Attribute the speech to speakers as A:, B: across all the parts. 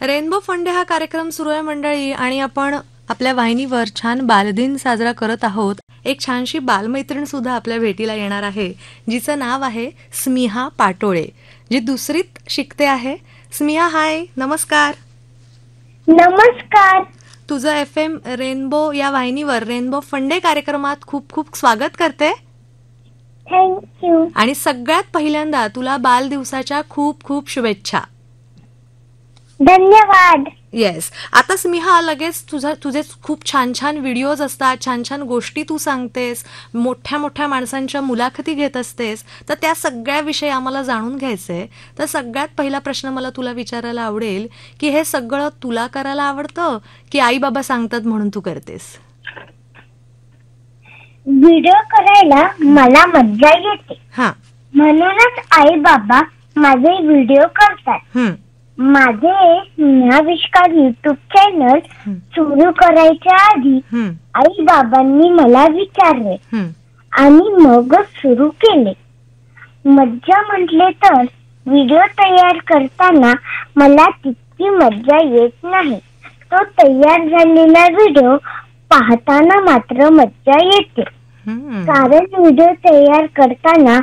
A: Rainbow फंडे हा कार्यक्रम सुरू आहे मंडळी, आणि आपण आपल्या वाहिनीवर छान बालदिन साजरा करत आहोत. एक छानशी बालमैत्रीण सुद्धा आपल्या भेटीला येणार आहे, जिचं नाव आहे स्मिहा पाटोळे, जी दुसरीत शिकते आहे. स्मिहा, हाय, नमस्कार.
B: नमस्कार.
A: तुझं FM रेनबो या वाहिनीवर रेनबो फंडे कार्यक्रमात खूप खूप स्वागत करते.
B: थँक्यू.
A: आणि सगळ्यात पहिल्यांदा तुला बालदिवसाच्या खूप खूप शुभेच्छा.
B: धन्यवाद.
A: येस. आता स्मिहा, लगेच तुझे खूप छान छान व्हिडिओज असतात, छान छान गोष्टी तू सांगतेस, मोठ्या मोठ्या माणसांच्या मुलाखती घेत असतेस, तर त्या सगळ्याविषयी आम्हाला जाणून घ्यायचंय. तर सगळ्यात पहिला प्रश्न मला तुला विचारायला आवडेल की हे सगळं तुला करायला आवडतं की आई बाबा सांगतात म्हणून तू करतेस?
B: व्हिडिओ करायला मला मज्जा येते, म्हणूनच आई बाबा माझे व्हिडिओ करतात. माझे स्नेहाविष्कार युट्यूब चॅनल सुरू करायच्या आधी आई बाबांनी मला विचारले आणि मगच सुरू केले. मज्जा म्हटले तर व्हिडिओ तयार करताना मला तितकी मज्जा येत नाही. तो तयार झालेला व्हिडिओ पाहताना मात्र मज्जा येते. कारण व्हिडिओ तयार करताना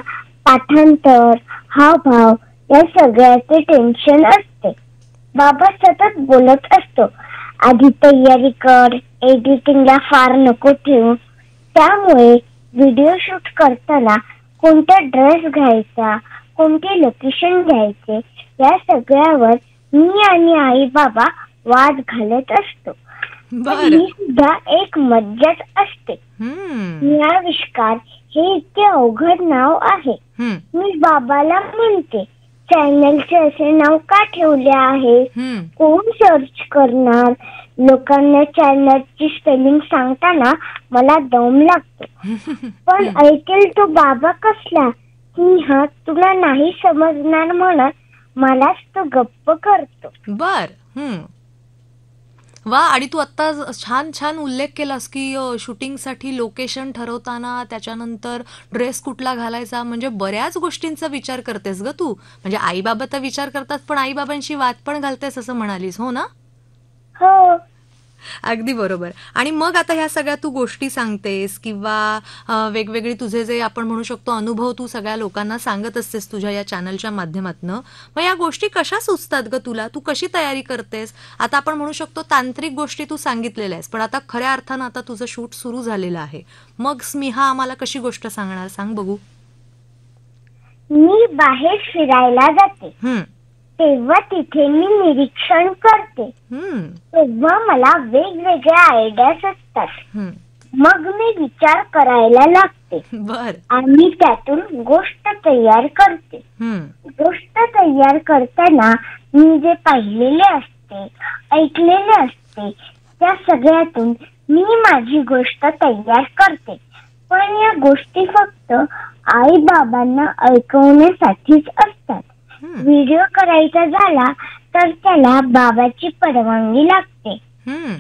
B: पाठांतर, हावभाव या सगळ्याचे टेन्शन असते. बाबा सतत बोलत असतो, आधी तयारी कर, एडिटिंगला फार नको ठेवू. त्यामुळे व्हिडिओ शूट करताना कोणता ड्रेस घ्यायचा, कोणते लोकेशन घ्यायचे या सगळ्यावर मी आणि आई बाबा वाद घालत असतो. ही सुद्धा एक मज्जाच असते. स्नेहाविष्कार हे इतके अवघड नाव आहे. मी बाबाला म्हणते, चॅनलचे असे नाव का ठेवले आहे, कोण सर्च करणार? लोकांना चॅनलची स्पेलिंग सांगताना मला दम लागतो. पण ऐकेल तो बाबा कसला की हा तुला नाही समजणार म्हणत मलाच तो गप्प करतो.
A: बर. वा. आणि तू आता छान छान उल्लेख केलास की शूटिंगसाठी लोकेशन ठरवताना, त्याच्यानंतर ड्रेस कुठला घालायचा, म्हणजे बऱ्याच गोष्टींचा विचार करतेस ग तू. म्हणजे आई बाबा तर विचार करतात, पण आई बाबांशी वाद पण घालतेस असं म्हणालीस, हो ना?
B: हो,
A: अगदी बरोबर. आणि मग आता ह्या सगळ्या तू गोष्टी सांगतेस किंवा वेगवेगळे तुझे जे आपण म्हणू शकतो अनुभव तू सगळ्या लोकांना सांगत असतेस तुझ्या या चॅनलच्या माध्यमातून. मग या गोष्टी कशा सुचतात ग तुला? तू कशी तयारी करतेस? आता आपण म्हणू शकतो तांत्रिक गोष्टी तू सांगितलेल्या आहेस, पण आता खऱ्या अर्थानं आता तुझं शूट सुरू झालेलं आहे. मग स्मिहा आम्हाला कशी गोष्ट सांगणार, सांग बघू.
B: मी बाहेर फिरायला जाते, तेव्हा तिथे मी निरीक्षण करते. तेव्हा मला वेगवेगळ्या आयडियाज असतात. मग मी विचार करायला लागते आणि त्यातून गोष्ट तयार करते. गोष्ट तयार करताना मी जे पाहिलेले असते, ऐकलेले असते, त्या सगळ्यातून मी माझी गोष्ट तयार करते. पण या गोष्टी फक्त आई बाबांना ऐकवण्यासाठीच असतात. व्हिडिओ करायचा झाला तर त्याला बाबाची परवानगी लागते.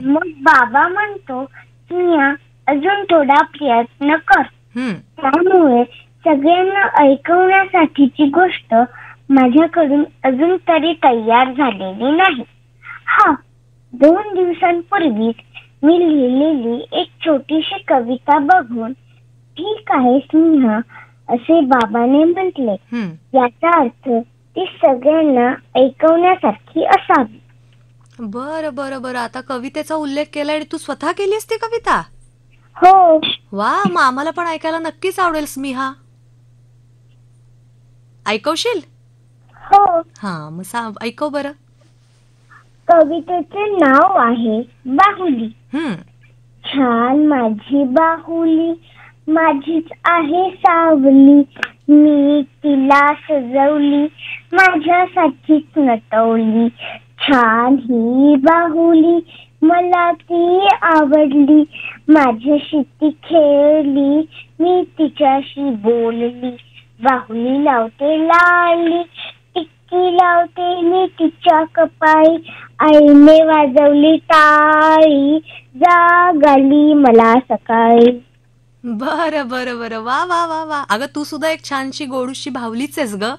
B: मग बाबा म्हणतो, स्नेहा अजून थोडा प्रयत्न कर. त्यामुळे सगळ्यांना ऐकवण्यासाठीची गोष्ट माझ्याकडून अजून तरी तयार झालेली नाही. 2 दिवसांपूर्वीच मी लिहिलेली एक छोटीशी कविता बघून, ठीक आहे स्नेहा असे बाबाने म्हटले, याचा अर्थ ती सगळ्यांना ऐकवण्यासारखी असावी.
A: बरं बरं बरं. आता कवितेचा उल्लेख केला आणि तू स्वतः केलीस ती कविता?
B: हो.
A: वा. मग आम्हाला पण ऐकायला नक्कीच आवडेल स्मिहा. ऐकवशील?
B: हो.
A: मग ऐकव बरं.
B: कवितेचे नाव आहे बाहुली. छान माझी बाहुली, माझीच आहे सावली, मी तिला सजवली, माझ्यासाठीच नटवली. छान ही बाहुली, मला ती आवडली, माझ्याशी ती खेळली, मी तिच्याशी बोलली. बाहुली लावते लाली, टिक्की लावते मी तिच्या कपाळी, आईने वाजवली टाळी, जाग आली मला सकाळी.
A: बरं बरं बरं. वा वा वा वा. अगं तू सुद्धा एक छानशी गोडूशी भावलीच आहेस ग.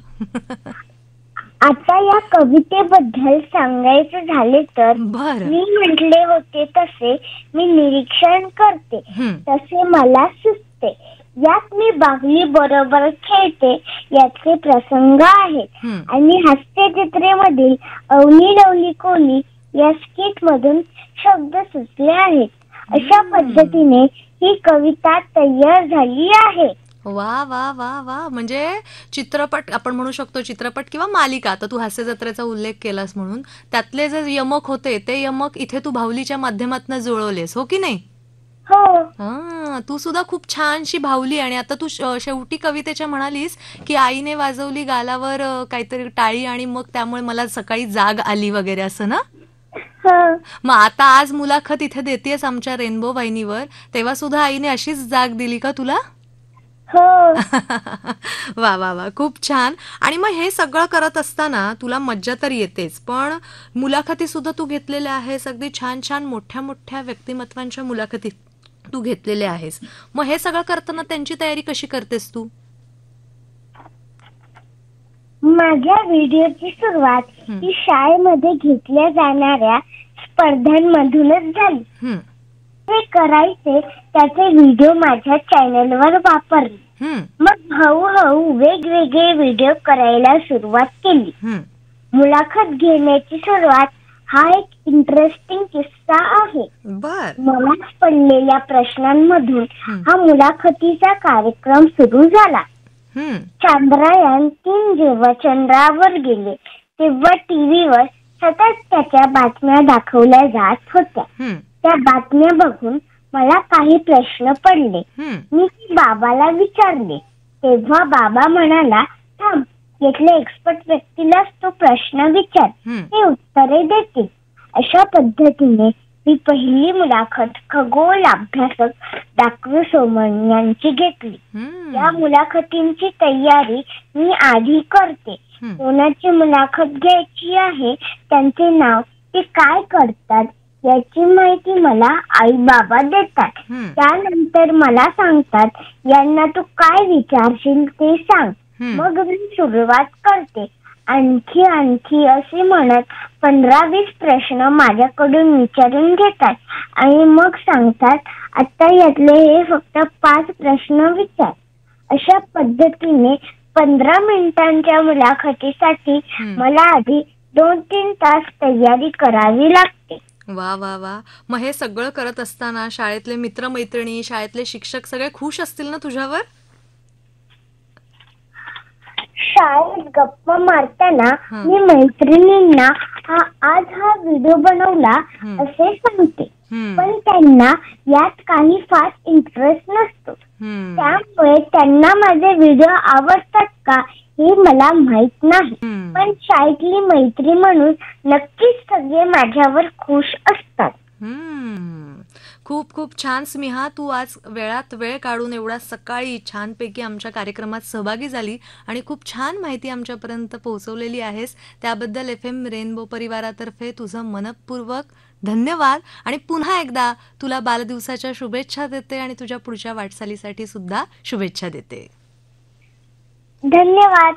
B: आता या कवितेबद्दल सांगायचं झाले तर
A: बर
B: मी म्हटले होते तसे मी निरीक्षण करते, तसे मला सुचते. यात मी बाहुली बरोबर खेळते याचे प्रसंग आहेत. आणि हास्यचित्रेमधील अवनी लवली कोली या स्किट मधून शब्द सुचले आहेत. अशा पद्धतीने ही कविता तयार झाली आहे.
A: वा वा वा वा, म्हणजे चित्रपट आपण म्हणू शकतो, चित्रपट किंवा मालिका. आता तू हास्य जत्रेचा उल्लेख केलास म्हणून त्यातले जे यमक होते ते यमक इथे तू बाहुलीच्या माध्यमातून जुळवलेस, हो की नाही?
B: हो.
A: तू सुद्धा खूप छानशी भावली. आणि आता तू शेवटी कवितेच्या म्हणालीस की आईने वाजवली गालावर काहीतरी टाळी आणि मग त्यामुळे मला सकाळी जाग आली वगैरे, असं ना? मग आता आज मुलाखत इथे देतेस आमच्या रेनबो वाहिनीवर, तेव्हा सुद्धा आईने अशीच जाग दिली का तुला?
B: हो.
A: वा वा वा, खूप छान. आणि मग हे सगळं करत असताना तुला मज्जा तर येतेच, पण मुलाखती सुद्धा तू घेतलेल्या आहेस. अगदी छान छान मोठ्या मोठ्या व्यक्तिमत्वांच्या मुलाखती तू घेतलेल्या आहेस. मग हे सगळं करताना त्यांची तयारी कशी करतेस तू?
B: माझ्या व्हिडिओची सुरुवात ही शाळेमध्ये घेतल्या जाणाऱ्या स्पर्धांमधूनच झाली. ते करायचे त्याचे व्हिडिओ माझ्या चॅनलवर वापरले. मग हळूहळू वेगवेगळे व्हिडिओ करायला सुरुवात केली. मुलाखत घेण्याची सुरुवात हा एक इंटरेस्टिंग किस्सा आहे. मला पडलेल्या प्रश्नांमधून हा मुलाखतीचा कार्यक्रम सुरू झाला. चांद्रयान-3 जेव्हा चंद्रावर गेले तेव्हा टीव्हीवर सतत त्याच्या बातम्या दाखवल्या जात होत्या. त्या बातम्या बघून मला काही प्रश्न पडले. मी बाबाला विचारले तेव्हा बाबा म्हणाला, थांब, यातल्या एक्सपर्ट व्यक्तीलाच तो प्रश्न विचार, ते उत्तरे देतील. अशा पद्धतीने मी पहिली मुलाखत खगोल अभ्यासक डॉक्टर सोमन यांची घेतली. या मुलाखतींची तयारी मी आधी करते. कोणाची मुलाखत घ्यायची आहे, त्यांचे नाव, ते काय करतात याची माहिती मला आई बाबा देतात. त्यानंतर मला सांगतात, यांना तू काय विचारशील ते सांग. मग मी सुरुवात करते. आणखी असे म्हणत 15-20 प्रश्न माझ्याकडून विचारून घेतात आणि मग सांगतात, आता यातले हे फक्त 5 प्रश्न विचार. अशा पद्धतीने 15 मिनिटांच्या मुलाखतीसाठी मला आधी 2-3 तास तयारी करावी लागते.
A: वा वा वा. मग हे सगळं करत असताना शाळेतले मित्रमैत्रिणी, शाळेतले शिक्षक सगळे खुश असतील ना तुझ्यावर?
B: शाळेत गप्पा मारताना मी मैत्रिणींना आज हा व्हिडिओ बनवला असे सांगते, पण त्यांना यात काही फार इंटरेस्ट नसतो. त्यामुळे त्यांना माझे व्हिडिओ आवडतात का हे मला माहित नाही. पण शाळेतली मैत्री म्हणून नक्कीच सगळे माझ्यावर खुश असतात.
A: खूप खूप छान स्मिहा, तू आज वेळात वेळ काढून एवढा सकाळी छानपैकी आमच्या कार्यक्रमात सहभागी झाली आणि खूप छान माहिती आमच्यापर्यंत पोहोचवलेली आहेस. त्याबद्दल FM रेनबो परिवारातर्फे तुझं मनपूर्वक धन्यवाद. आणि पुन्हा एकदा तुला बालदिवसाच्या शुभेच्छा देते आणि तुझ्या पुढच्या वाटचालीसाठी सुद्धा शुभेच्छा देते.
B: धन्यवाद.